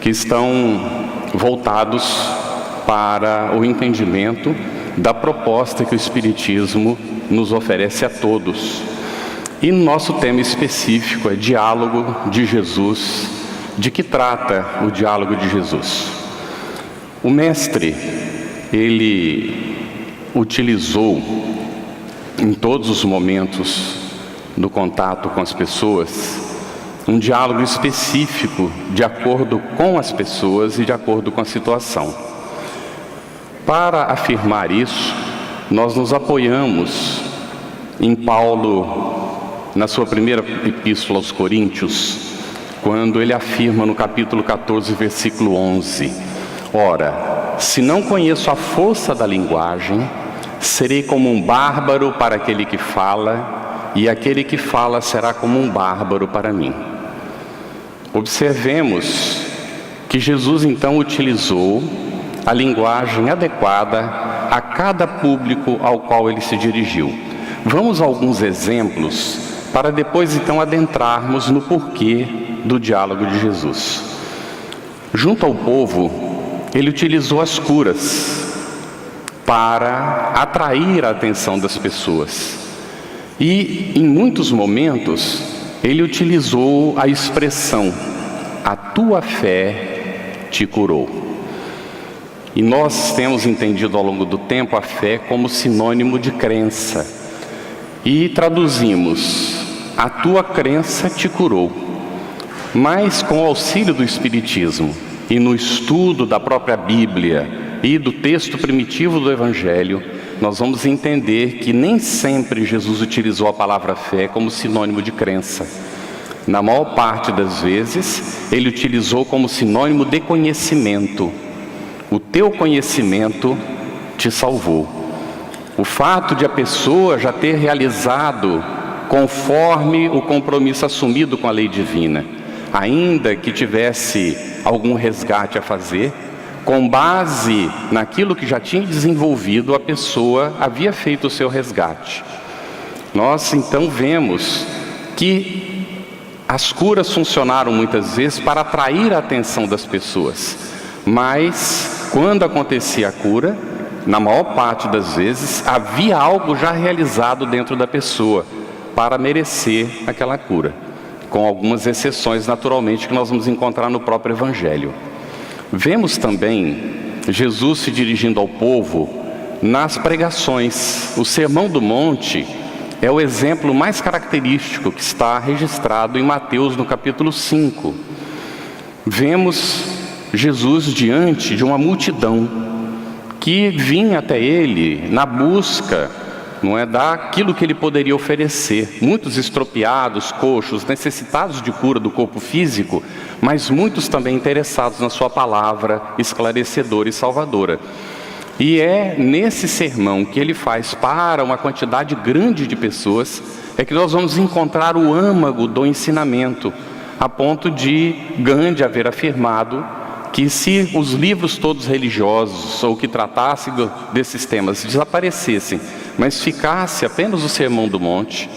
que estão voltados para o entendimento da proposta que o Espiritismo nos oferece a todos. E nosso tema específico é Diálogo de Jesus. De que trata o Diálogo de Jesus? O Mestre, ele utilizou em todos os momentos do contato com as pessoas um diálogo específico de acordo com as pessoas e de acordo com a situação. Para afirmar isso, nós nos apoiamos em Paulo, na sua primeira epístola aos Coríntios, quando ele afirma no capítulo 14, versículo 11: Ora, se não conheço a força da linguagem, serei como um bárbaro para aquele que fala, e aquele que fala será como um bárbaro para mim. Observemos que Jesus então utilizou a linguagem adequada a cada público ao qual ele se dirigiu. Vamos a alguns exemplos para depois então adentrarmos no porquê do diálogo de Jesus. Junto ao povo, ele utilizou as curas para atrair a atenção das pessoas. E em muitos momentos ele utilizou a expressão: a tua fé te curou. E nós temos entendido ao longo do tempo a fé como sinônimo de crença. E traduzimos: a tua crença te curou. Mas com o auxílio do Espiritismo e no estudo da própria Bíblia e do texto primitivo do Evangelho, nós vamos entender que nem sempre Jesus utilizou a palavra fé como sinônimo de crença. Na maior parte das vezes, ele utilizou como sinônimo de conhecimento. O teu conhecimento te salvou. O fato de a pessoa já ter realizado conforme o compromisso assumido com a lei divina, ainda que tivesse algum resgate a fazer, com base naquilo que já tinha desenvolvido, a pessoa havia feito o seu resgate. Nós então vemos que as curas funcionaram muitas vezes para atrair a atenção das pessoas, mas quando acontecia a cura, na maior parte das vezes, havia algo já realizado dentro da pessoa para merecer aquela cura, com algumas exceções naturalmente que nós vamos encontrar no próprio Evangelho. Vemos também Jesus se dirigindo ao povo nas pregações. O Sermão do Monte é o exemplo mais característico que está registrado em Mateus no capítulo 5. Vemos Jesus diante de uma multidão que vinha até ele na busca, não é, daquilo que ele poderia oferecer. Muitos estropiados, coxos, necessitados de cura do corpo físico, mas muitos também interessados na sua palavra esclarecedora e salvadora. E é nesse sermão que ele faz para uma quantidade grande de pessoas, é que nós vamos encontrar o âmago do ensinamento, a ponto de Gandhi haver afirmado que se os livros todos religiosos ou que tratassem desses temas desaparecessem, mas ficasse apenas o Sermão do Monte,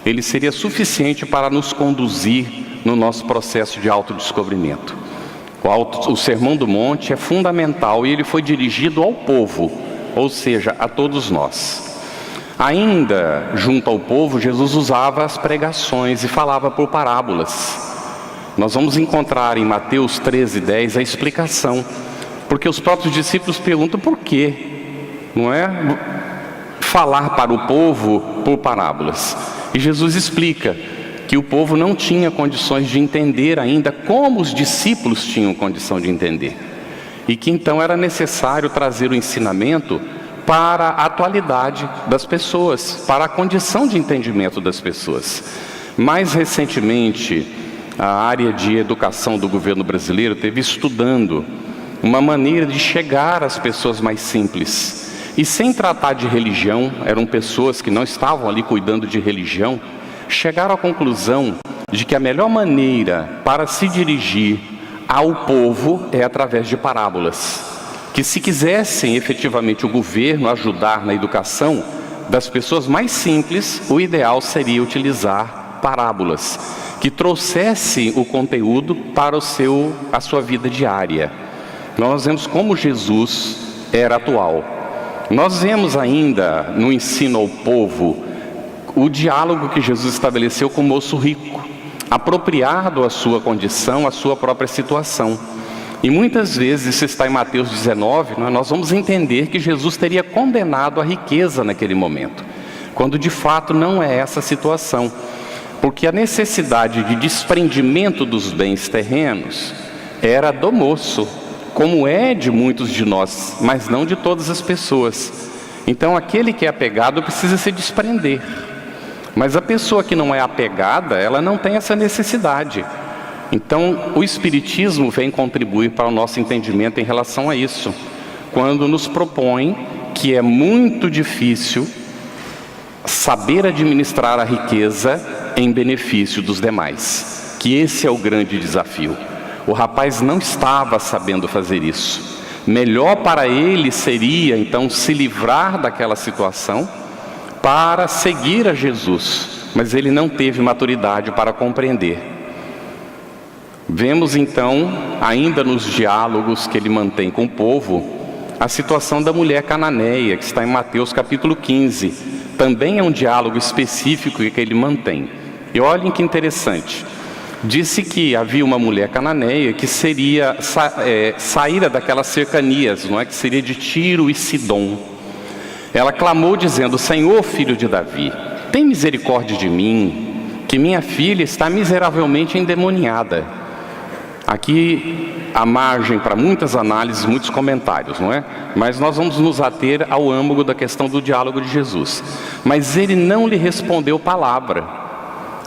ele seria suficiente para nos conduzir no nosso processo de autodescobrimento. O Sermão do Monte é fundamental e ele foi dirigido ao povo, ou seja, a todos nós. Ainda junto ao povo, Jesus usava as pregações e falava por parábolas. Nós vamos encontrar em Mateus 13:10 a explicação, porque os próprios discípulos perguntam por quê, não é? Falar para o povo por parábolas. E Jesus explica que o povo não tinha condições de entender ainda como os discípulos tinham condição de entender. E que então era necessário trazer o ensinamento para a atualidade das pessoas, para a condição de entendimento das pessoas. Mais recentemente, a área de educação do governo brasileiro esteve estudando uma maneira de chegar às pessoas mais simples. E sem tratar de religião, eram pessoas que não estavam ali cuidando de religião, chegaram à conclusão de que a melhor maneira para se dirigir ao povo é através de parábolas. Que se quisessem efetivamente o governo ajudar na educação das pessoas mais simples, o ideal seria utilizar parábolas que trouxessem o conteúdo para a sua vida diária. Nós vemos como Jesus era atual. Nós vemos ainda no ensino ao povo o diálogo que Jesus estabeleceu com o moço rico, apropriado à sua condição, à sua própria situação. E muitas vezes, isso está em Mateus 19, nós vamos entender que Jesus teria condenado a riqueza naquele momento, quando de fato não é essa a situação. Porque a necessidade de desprendimento dos bens terrenos era do moço, como é de muitos de nós, mas não de todas as pessoas. Então aquele que é apegado precisa se desprender. Mas a pessoa que não é apegada, ela não tem essa necessidade. Então o Espiritismo vem contribuir para o nosso entendimento em relação a isso, quando nos propõe que é muito difícil saber administrar a riqueza em benefício dos demais, que esse é o grande desafio. O rapaz não estava sabendo fazer isso. Melhor para ele seria então se livrar daquela situação para seguir a Jesus, mas ele não teve maturidade para compreender. Vemos então, ainda nos diálogos que ele mantém com o povo, a situação da mulher cananeia, que está em Mateus capítulo 15. Também é um diálogo específico que ele mantém. E olhem que interessante. Disse que havia uma mulher cananeia que seria saíra daquelas cercanias, não é? Que seria de Tiro e Sidom. Ela clamou dizendo: Senhor, filho de Davi, tem misericórdia de mim, que minha filha está miseravelmente endemoniada. Aqui há margem para muitas análises, muitos comentários, não é? Mas nós vamos nos ater ao âmago da questão do diálogo de Jesus. Mas ele não lhe respondeu palavra.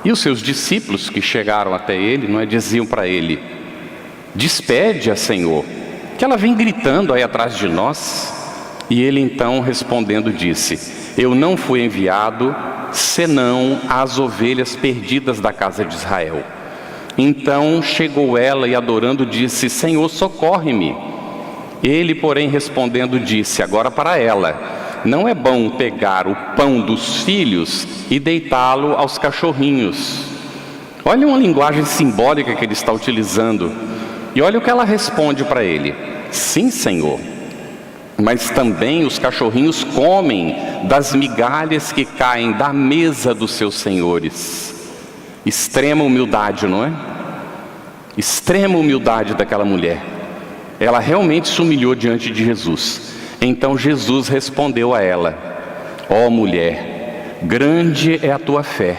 E os seus discípulos que chegaram até ele, não é, diziam para ele: despede-a, Senhor, que ela vem gritando aí atrás de nós. E ele então respondendo disse: eu não fui enviado senão às ovelhas perdidas da casa de Israel. Então chegou ela e adorando disse: Senhor, socorre-me. Ele, porém, respondendo disse agora para ela: não é bom pegar o pão dos filhos e deitá-lo aos cachorrinhos. Olha uma linguagem simbólica que ele está utilizando. E olha o que ela responde para ele: sim, Senhor, mas também os cachorrinhos comem das migalhas que caem da mesa dos seus senhores. Extrema humildade, não é? Extrema humildade daquela mulher. Ela realmente se humilhou diante de Jesus. Então Jesus respondeu a ela: ó mulher, grande é a tua fé,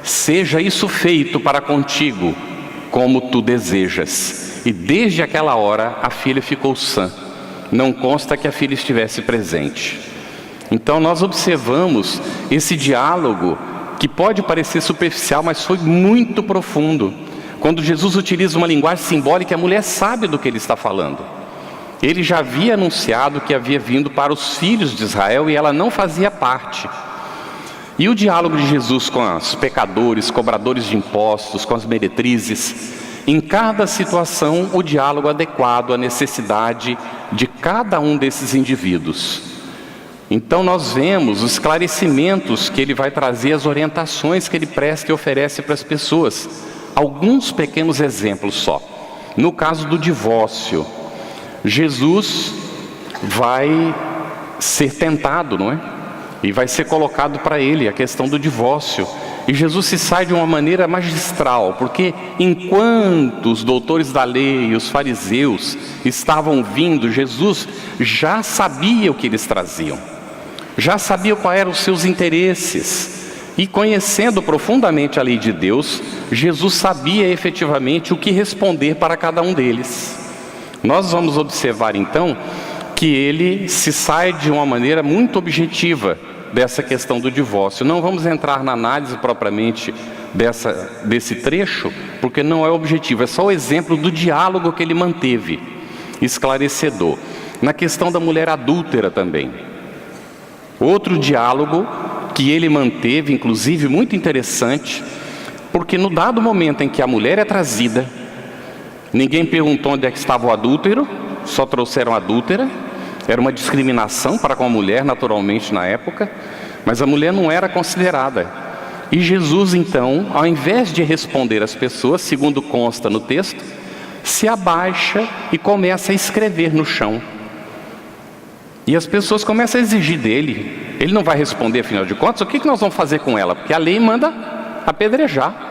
seja isso feito para contigo como tu desejas. E desde aquela hora a filha ficou sã. Não consta que a filha estivesse presente. Então nós observamos esse diálogo que pode parecer superficial, mas foi muito profundo. Quando Jesus utiliza uma linguagem simbólica, a mulher sabe do que ele está falando. Ele já havia anunciado que havia vindo para os filhos de Israel e ela não fazia parte. E o diálogo de Jesus com os pecadores, cobradores de impostos, com as meretrizes, em cada situação o diálogo adequado à necessidade de cada um desses indivíduos. Então nós vemos os esclarecimentos que ele vai trazer, as orientações que ele presta e oferece para as pessoas. Alguns pequenos exemplos só. No caso do divórcio, Jesus vai ser tentado, não é? E vai ser colocado para ele a questão do divórcio. E Jesus se sai de uma maneira magistral, porque enquanto os doutores da lei e os fariseus estavam vindo, Jesus já sabia o que eles traziam. Já sabia quais eram os seus interesses. E conhecendo profundamente a lei de Deus, Jesus sabia efetivamente o que responder para cada um deles. Nós vamos observar então que ele se sai de uma maneira muito objetiva dessa questão do divórcio. Não vamos entrar na análise propriamente desse trecho, porque não é objetivo, é só o exemplo do diálogo que ele manteve, esclarecedor. Na questão da mulher adúltera também. Outro diálogo que ele manteve, inclusive muito interessante, porque no dado momento em que a mulher é trazida, ninguém perguntou onde é que estava o adúltero, só trouxeram a adúltera. Era uma discriminação para com a mulher, naturalmente, na época, mas a mulher não era considerada. E Jesus então, ao invés de responder às pessoas, segundo consta no texto, se abaixa e começa a escrever no chão. E as pessoas começam a exigir dele. Ele não vai responder, afinal de contas, o que nós vamos fazer com ela? Porque a lei manda apedrejar.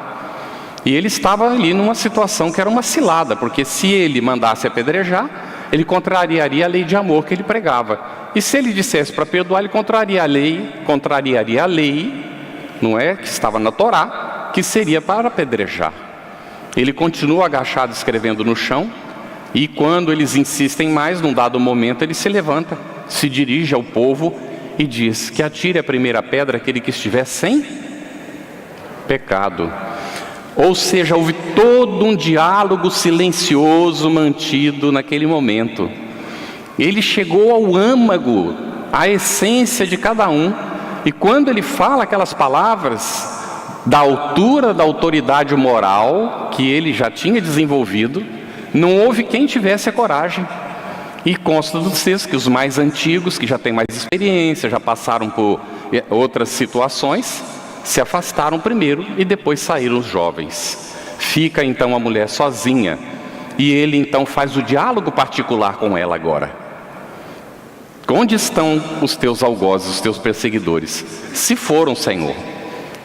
E ele estava ali numa situação que era uma cilada, porque se ele mandasse apedrejar, ele contrariaria a lei de amor que ele pregava. E se ele dissesse para perdoar, ele contrariaria a lei, não é, que estava na Torá, que seria para apedrejar. Ele continua agachado escrevendo no chão, e quando eles insistem mais, num dado momento ele se levanta, se dirige ao povo e diz que atire a primeira pedra aquele que estiver sem pecado. Ou seja, houve todo um diálogo silencioso mantido naquele momento. Ele chegou ao âmago, à essência de cada um. E quando ele fala aquelas palavras, da altura da autoridade moral que ele já tinha desenvolvido, não houve quem tivesse a coragem. E consta dos textos que os mais antigos, que já têm mais experiência, já passaram por outras situações, se afastaram primeiro e depois saíram os jovens. Fica então a mulher sozinha e ele então faz o diálogo particular com ela agora. Onde estão os teus algozes, os teus perseguidores? Se foram, Senhor,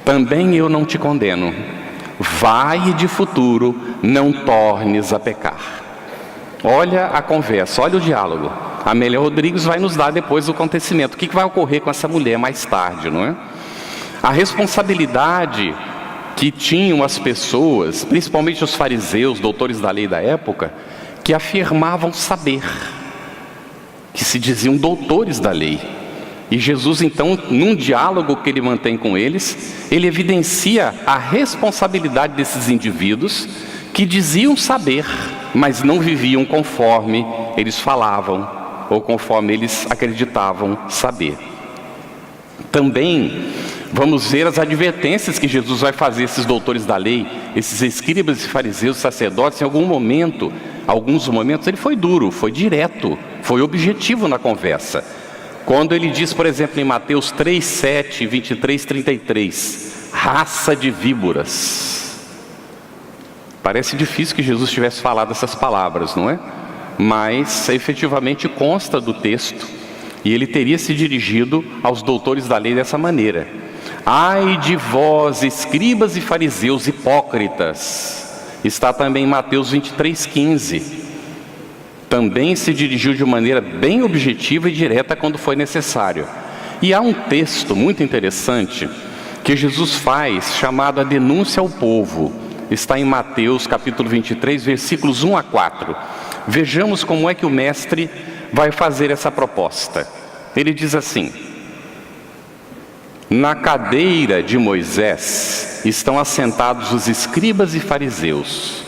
também eu não te condeno. Vai e de futuro não tornes a pecar. Olha a conversa, olha o diálogo. A Amélia Rodrigues vai nos dar depois o acontecimento. O que vai ocorrer com essa mulher mais tarde, não é? A responsabilidade que tinham as pessoas, principalmente os fariseus, doutores da lei da época, que afirmavam saber, que se diziam doutores da lei. E Jesus então, num diálogo que ele mantém com eles, ele evidencia a responsabilidade desses indivíduos que diziam saber, mas não viviam conforme eles falavam, ou conforme eles acreditavam saber. Também vamos ver as advertências que Jesus vai fazer a esses doutores da lei, esses escribas e fariseus, sacerdotes. Em alguns momentos ele foi duro, foi direto, foi objetivo na conversa. Quando ele diz, por exemplo, em Mateus 3, 7, 23, 33, raça de víboras. Parece difícil que Jesus tivesse falado essas palavras, não é? Mas efetivamente consta do texto, e ele teria se dirigido aos doutores da lei dessa maneira: ai de vós, escribas e fariseus hipócritas. Está também em Mateus 23, 15. Também se dirigiu de maneira bem objetiva e direta quando foi necessário. E há um texto muito interessante que Jesus faz, chamado a denúncia ao povo. Está em Mateus capítulo 23, versículos 1 a 4. Vejamos como é que o mestre vai fazer essa proposta. Ele diz assim: na cadeira de Moisés estão assentados os escribas e fariseus.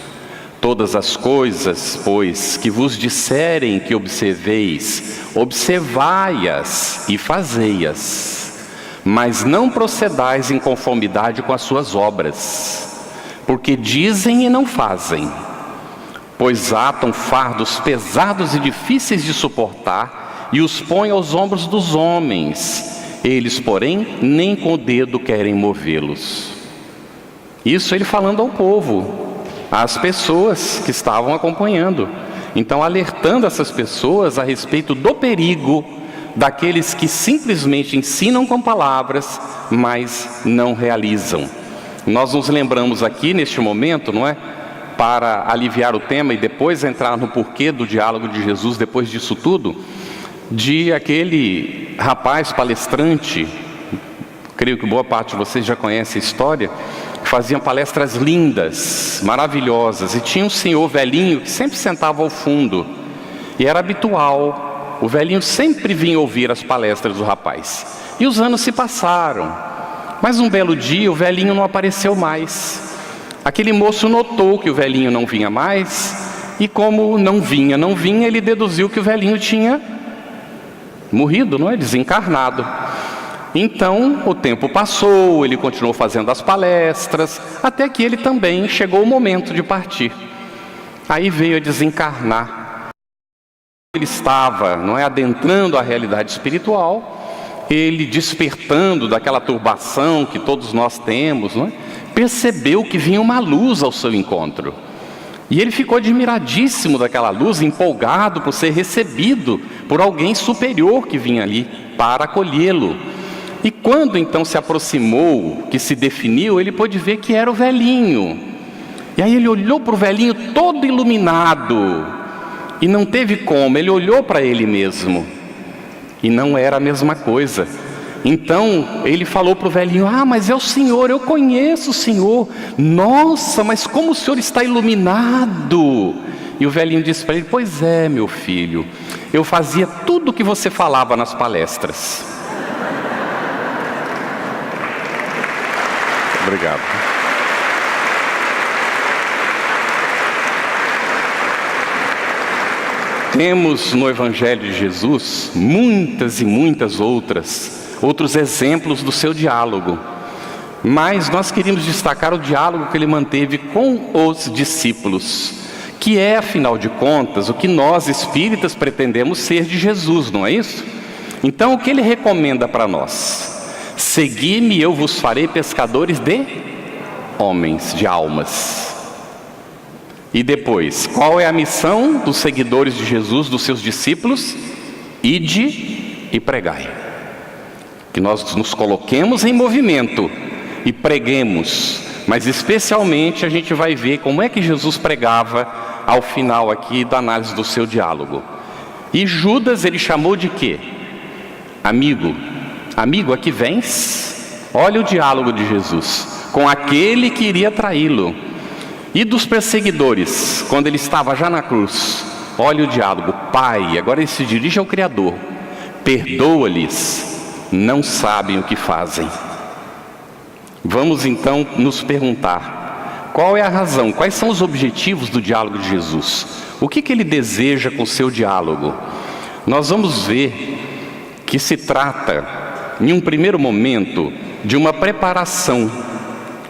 Todas as coisas, pois, que vos disserem que observeis, observai-as e fazei-as, mas não procedais em conformidade com as suas obras, porque dizem e não fazem. Pois atam fardos pesados e difíceis de suportar e os põem aos ombros dos homens. Eles, porém, nem com o dedo querem movê-los. Isso ele falando ao povo, às pessoas que estavam acompanhando. Então, alertando essas pessoas a respeito do perigo daqueles que simplesmente ensinam com palavras, mas não realizam. Nós nos lembramos aqui neste momento, não é? Para aliviar o tema e depois entrar no porquê do diálogo de Jesus depois disso tudo, de aquele rapaz palestrante, creio que boa parte de vocês já conhece a história, faziam palestras lindas, maravilhosas, e tinha um senhor velhinho que sempre sentava ao fundo, e era habitual, o velhinho sempre vinha ouvir as palestras do rapaz. E os anos se passaram, mas um belo dia o velhinho não apareceu mais. Aquele moço notou que o velhinho não vinha mais, e como não vinha, ele deduziu que o velhinho tinha morrido, não é? Desencarnado. Então o tempo passou, ele continuou fazendo as palestras, até que ele também chegou o momento de partir. Aí veio a desencarnar. Ele estava, não é, adentrando a realidade espiritual, ele, despertando daquela turbação que todos nós temos, não é? Percebeu que vinha uma luz ao seu encontro. E ele ficou admiradíssimo daquela luz, empolgado por ser recebido por alguém superior que vinha ali para acolhê-lo. E quando então se aproximou, que se definiu, ele pôde ver que era o velhinho. E aí ele olhou para o velhinho todo iluminado, e não teve como, ele olhou para ele mesmo, e não era a mesma coisa. Então ele falou para o velhinho: ah, mas é o senhor, eu conheço o senhor. Nossa, mas como o senhor está iluminado. E o velhinho disse para ele: pois é, meu filho, eu fazia tudo o que você falava nas palestras. Obrigado. Temos no Evangelho de Jesus muitas e muitas outros exemplos do seu diálogo, mas nós queríamos destacar o diálogo que ele manteve com os discípulos, que é, afinal de contas, o que nós espíritas pretendemos ser de Jesus, não é isso? Então, o que ele recomenda para nós? Segui-me e eu vos farei pescadores de homens, de almas. E depois, qual é a missão dos seguidores de Jesus, dos seus discípulos? Ide e pregai. Que nós nos coloquemos em movimento e preguemos, mas especialmente a gente vai ver como é que Jesus pregava ao final aqui da análise do seu diálogo. E Judas ele chamou de quê? Amigo. Amigo, aqui vens? Olha o diálogo de Jesus com aquele que iria traí-lo. E dos perseguidores, quando ele estava já na cruz, olha o diálogo: Pai, agora ele se dirige ao Criador, perdoa-lhes, não sabem o que fazem. Vamos então nos perguntar, qual é a razão, quais são os objetivos do diálogo de Jesus? O que ele deseja com o seu diálogo? Nós vamos ver que se trata, em um primeiro momento, de uma preparação.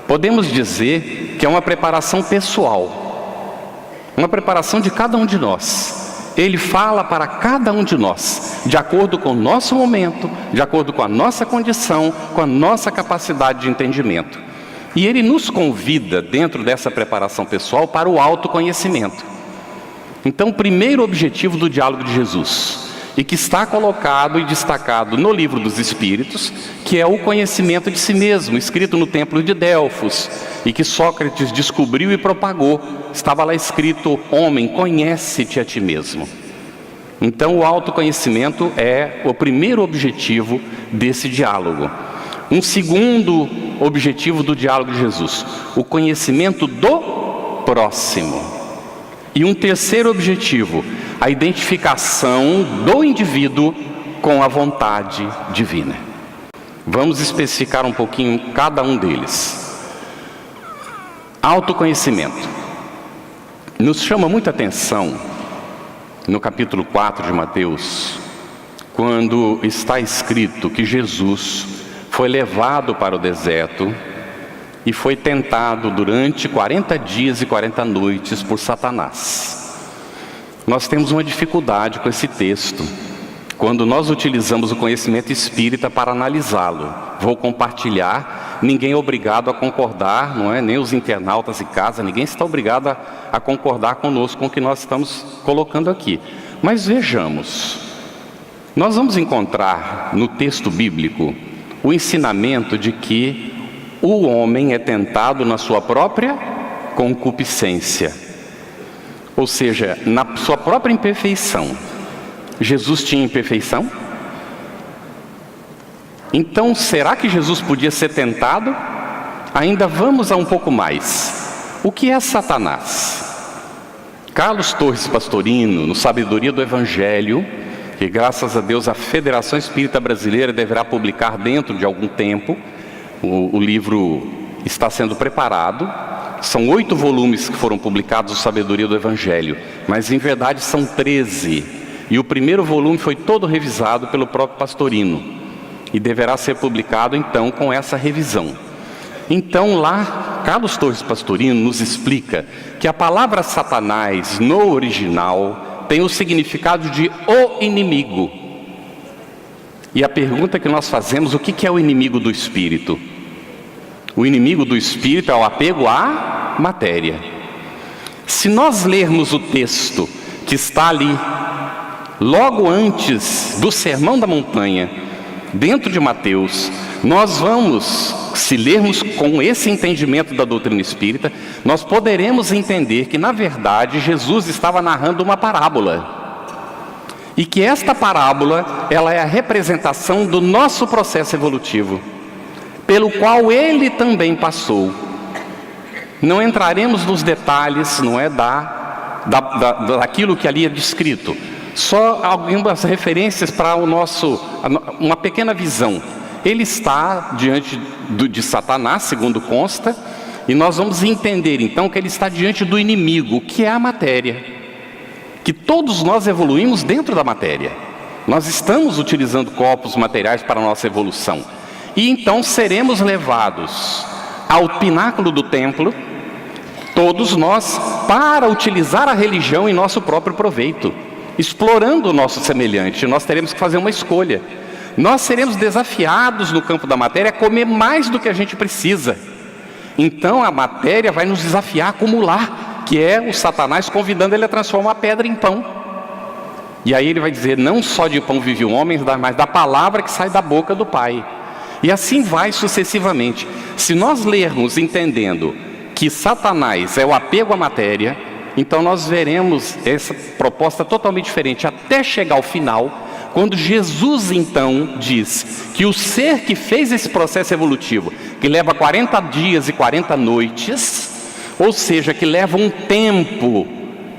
Podemos dizer que é uma preparação pessoal, uma preparação de cada um de nós. Ele fala para cada um de nós, de acordo com o nosso momento, de acordo com a nossa condição, com a nossa capacidade de entendimento. E ele nos convida, dentro dessa preparação pessoal, para o autoconhecimento. Então, o primeiro objetivo do diálogo de Jesus, e que está colocado e destacado no Livro dos Espíritos, que é o conhecimento de si mesmo, escrito no Templo de Delfos, e que Sócrates descobriu e propagou. Estava lá escrito: homem, conhece-te a ti mesmo. Então o autoconhecimento é o primeiro objetivo desse diálogo. Um segundo objetivo do diálogo de Jesus: o conhecimento do próximo. E um terceiro objetivo: a identificação do indivíduo com a vontade divina. Vamos especificar um pouquinho cada um deles. Autoconhecimento. Nos chama muita atenção, no capítulo 4 de Mateus, quando está escrito que Jesus foi levado para o deserto e foi tentado durante 40 dias e 40 noites por Satanás. Nós temos uma dificuldade com esse texto, quando nós utilizamos o conhecimento espírita para analisá-lo. Vou compartilhar, ninguém é obrigado a concordar, não é? Nem os internautas em casa, ninguém está obrigado a concordar conosco com o que nós estamos colocando aqui. Mas vejamos, nós vamos encontrar no texto bíblico o ensinamento de que o homem é tentado na sua própria concupiscência, ou seja, na sua própria imperfeição. Jesus tinha imperfeição? Então, será que Jesus podia ser tentado? Ainda vamos a um pouco mais. O que é Satanás? Carlos Torres Pastorino, no Sabedoria do Evangelho, que graças a Deus a Federação Espírita Brasileira deverá publicar dentro de algum tempo, o livro está sendo preparado. São 8 volumes que foram publicados do Sabedoria do Evangelho, mas em verdade são 13. E o primeiro volume foi todo revisado pelo próprio Pastorino, e deverá ser publicado então com essa revisão. Então lá, Carlos Torres Pastorino nos explica que a palavra Satanás no original tem o significado de o inimigo. E a pergunta que nós fazemos: o que é o inimigo do espírito? O inimigo do espírito é o apego à matéria. Se nós lermos o texto que está ali, logo antes do Sermão da Montanha, dentro de Mateus, nós vamos, se lermos com esse entendimento da doutrina espírita, nós poderemos entender que, na verdade, Jesus estava narrando uma parábola. E que esta parábola, ela é a representação do nosso processo evolutivo, pelo qual ele também passou. Não entraremos nos detalhes, não é, daquilo que ali é descrito. Só algumas referências para uma pequena visão. Ele está diante de Satanás, segundo consta, e nós vamos entender então que ele está diante do inimigo, que é a matéria. Que todos nós evoluímos dentro da matéria. Nós estamos utilizando corpos materiais para a nossa evolução. E então seremos levados ao pináculo do templo, todos nós, para utilizar a religião em nosso próprio proveito, explorando o nosso semelhante. Nós teremos que fazer uma escolha. Nós seremos desafiados no campo da matéria a comer mais do que a gente precisa. Então a matéria vai nos desafiar a acumular, que é o Satanás convidando ele a transformar a pedra em pão. E aí ele vai dizer: não só de pão vive o homem, mas da palavra que sai da boca do Pai. E assim vai sucessivamente. Se nós lermos entendendo que Satanás é o apego à matéria, então nós veremos essa proposta totalmente diferente, até chegar ao final, quando Jesus então diz que o ser que fez esse processo evolutivo, que leva 40 dias e 40 noites, ou seja, que leva um tempo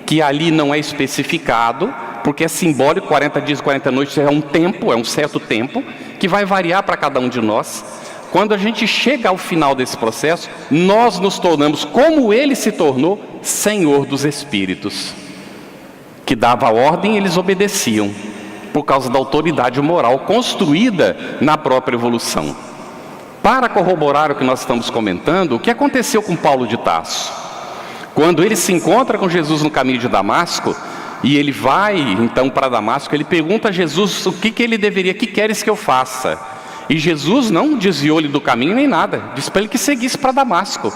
que ali não é especificado, porque é simbólico, 40 dias e 40 noites é um tempo, é um certo tempo, que vai variar para cada um de nós. Quando a gente chega ao final desse processo, nós nos tornamos, como ele se tornou, Senhor dos Espíritos, que dava ordem e eles obedeciam, por causa da autoridade moral construída na própria evolução. Para corroborar o que nós estamos comentando, o que aconteceu com Paulo de Tarso? Quando ele se encontra com Jesus no caminho de Damasco, e ele vai então para Damasco, ele pergunta a Jesus o que ele deveria, que queres que eu faça? E Jesus não desviou-lhe do caminho nem nada, disse para ele que seguisse para Damasco.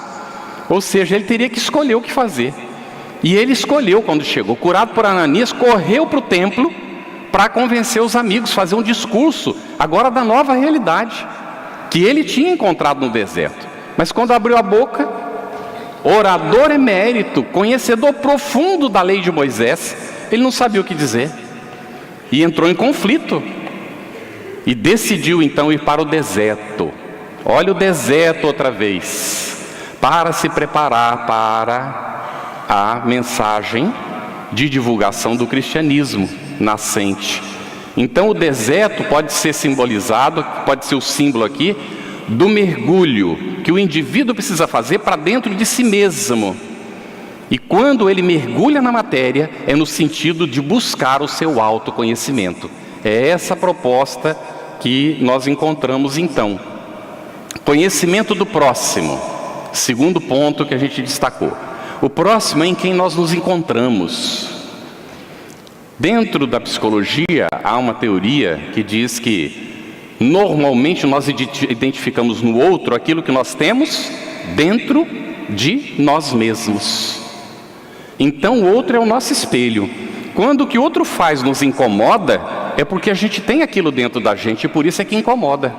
Ou seja, ele teria que escolher o que fazer. E ele escolheu quando chegou, curado por Ananias, correu para o templo para convencer os amigos, fazer um discurso, agora da nova realidade, que ele tinha encontrado no deserto. Mas quando abriu a boca, orador emérito, conhecedor profundo da lei de Moisés, ele não sabia o que dizer. E entrou em conflito. E decidiu então ir para o deserto. Olha o deserto outra vez, para se preparar para a mensagem de divulgação do cristianismo nascente. Então o deserto pode ser simbolizado, pode ser o símbolo aqui, do mergulho que o indivíduo precisa fazer para dentro de si mesmo. E quando ele mergulha na matéria, é no sentido de buscar o seu autoconhecimento. É essa a proposta que nós encontramos então. Conhecimento do próximo, segundo ponto que a gente destacou. O próximo é em quem nós nos encontramos. Dentro da psicologia há uma teoria que diz que normalmente nós identificamos no outro aquilo que nós temos dentro de nós mesmos. Então o outro é o nosso espelho. Quando o que o outro faz nos incomoda, é porque a gente tem aquilo dentro da gente e por isso é que incomoda.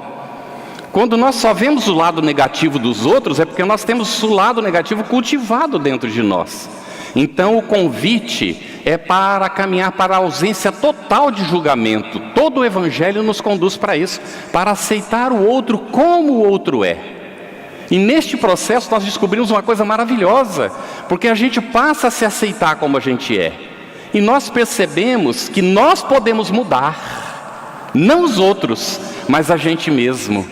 Quando nós só vemos o lado negativo dos outros, é porque nós temos o lado negativo cultivado dentro de nós. Então o convite é para caminhar para a ausência total de julgamento. Todo o Evangelho nos conduz para isso, para aceitar o outro como o outro é. E neste processo nós descobrimos uma coisa maravilhosa, porque a gente passa a se aceitar como a gente é. E nós percebemos que nós podemos mudar, não os outros, mas a gente mesmo.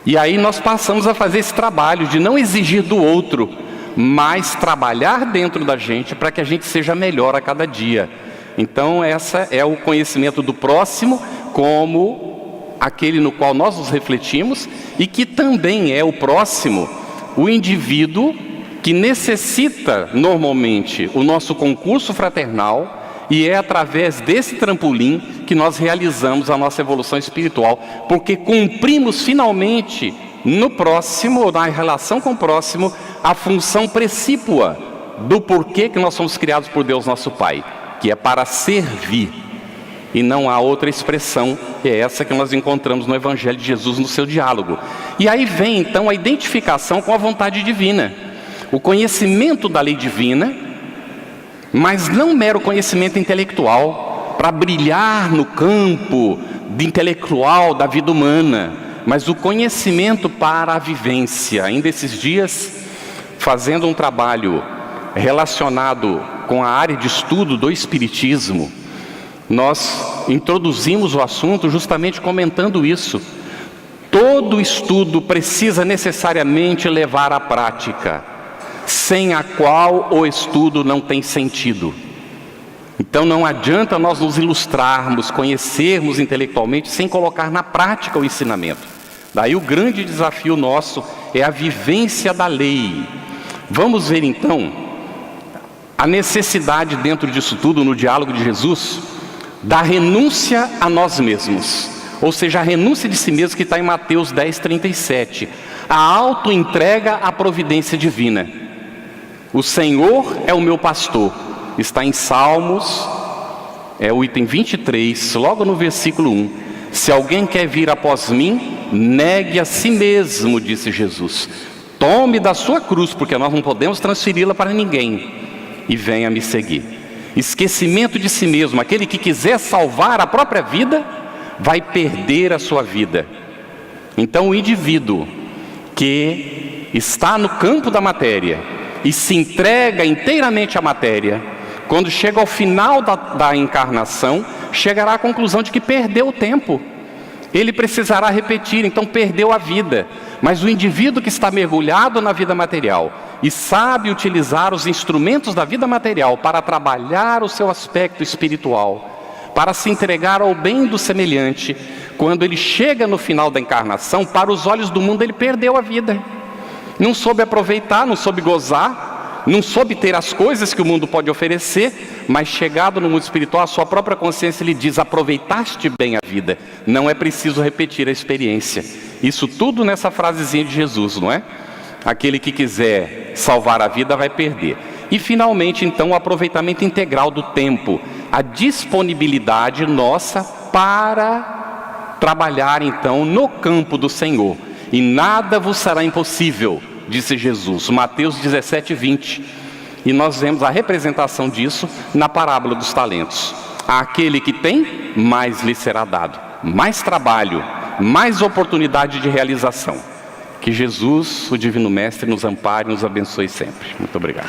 E aí nós passamos a fazer esse trabalho de não exigir do outro, mas trabalhar dentro da gente para que a gente seja melhor a cada dia. Então essa é o conhecimento do próximo como aquele no qual nós nos refletimos e que também é o próximo, o indivíduo que necessita normalmente o nosso concurso fraternal E é através desse trampolim que nós realizamos a nossa evolução espiritual, porque cumprimos finalmente no próximo, na relação com o próximo, a função precípua do porquê que nós somos criados por Deus nosso Pai, que é para servir. E não há outra expressão, que é essa que nós encontramos no Evangelho de Jesus no seu diálogo. E aí vem então a identificação com a vontade divina, o conhecimento da lei divina, mas não mero conhecimento intelectual, para brilhar no campo intelectual da vida humana, mas o conhecimento para a vivência. Ainda esses dias, fazendo um trabalho relacionado com a área de estudo do Espiritismo, nós introduzimos o assunto justamente comentando isso. Todo estudo precisa necessariamente levar à prática, sem a qual o estudo não tem sentido. Então não adianta nós nos ilustrarmos, conhecermos intelectualmente, sem colocar na prática o ensinamento. Daí o grande desafio nosso é a vivência da lei. Vamos ver então a necessidade dentro disso tudo, no diálogo de Jesus, da renúncia a nós mesmos, ou seja, a renúncia de si mesmo, que está em Mateus 10:37, a autoentrega à providência divina. O Senhor é o meu pastor, está em Salmos, é o item 23, logo no versículo 1. Se alguém quer vir após mim, negue a si mesmo, disse Jesus. Tome da sua cruz, porque nós não podemos transferi-la para ninguém, e venha me seguir. Esquecimento de si mesmo. Aquele que quiser salvar a própria vida, vai perder a sua vida. Então o indivíduo que está no campo da matéria e se entrega inteiramente à matéria, quando chega ao final da encarnação, chegará à conclusão de que perdeu o tempo. Ele precisará repetir, então perdeu a vida. Mas o indivíduo que está mergulhado na vida material e sabe utilizar os instrumentos da vida material para trabalhar o seu aspecto espiritual, para se entregar ao bem do semelhante, quando ele chega no final da encarnação, para os olhos do mundo ele perdeu a vida. Não soube aproveitar, não soube gozar, não soube ter as coisas que o mundo pode oferecer, mas chegado no mundo espiritual, a sua própria consciência lhe diz: aproveitaste bem a vida, não é preciso repetir a experiência. Isso tudo nessa frasezinha de Jesus, não é? Aquele que quiser salvar a vida vai perder. E finalmente então o aproveitamento integral do tempo, a disponibilidade nossa para trabalhar então no campo do Senhor. E nada vos será impossível, disse Jesus, Mateus 17:20. E nós vemos a representação disso na parábola dos talentos. Àquele que tem, mais lhe será dado. Mais trabalho, mais oportunidade de realização. Que Jesus, o Divino Mestre, nos ampare e nos abençoe sempre. Muito obrigado.